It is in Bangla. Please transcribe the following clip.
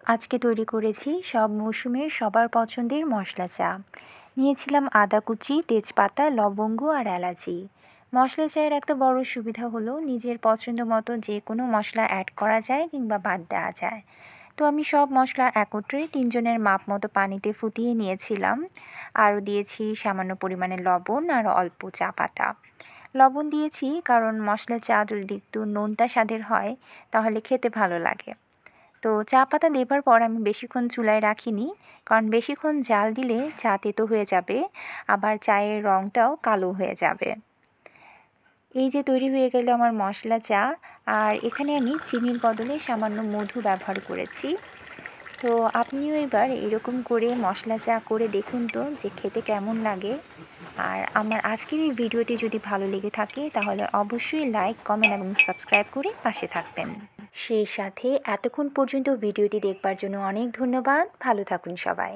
আজকে তৈরি করেছি সব মৌসুমের সবার পছন্দের মশলা চা। নিয়েছিলাম আদা কুচি, তেজপাতা, লবঙ্গ আর এলাচি। মশলা চায়ের একটা বড় সুবিধা হলো নিজের পছন্দ মতো যে কোনো মশলা অ্যাড করা যায় কিংবা বাদ দেওয়া যায়। তো আমি সব মশলা একত্রে ৩ জনের মাপ মতো পানিতে ফুটিয়ে নিয়েছিলাম। আরও দিয়েছি সামান্য পরিমাণে লবণ আর অল্প চা পাতা। লবণ দিয়েছি কারণ মশলা চা যদি একটু নোনতা স্বাদের হয় তাহলে খেতে ভালো লাগে। তো চা পাতা দেবার পর আমি বেশিক্ষণ চুলায় রাখিনি, কারণ বেশিক্ষণ জাল দিলে চা তেতো হয়ে যাবে, আবার চায়ের রঙটাও কালো হয়ে যাবে। এই যে তৈরি হয়ে গেল আমার মশলা চা। আর এখানে আমি চিনির বদলে সামান্য মধু ব্যবহার করেছি। তো আপনিও এবার এরকম করে মশলা চা করে দেখুন তো যে খেতে কেমন লাগে। আর আমার আজকের এই ভিডিওটি যদি ভালো লেগে থাকে তাহলে অবশ্যই লাইক, কমেন্ট এবং সাবস্ক্রাইব করে পাশে থাকবেন। সেই সাথে এতক্ষণ পর্যন্ত ভিডিওটি দেখবার জন্য অনেক ধন্যবাদ। ভালো থাকুন সবাই।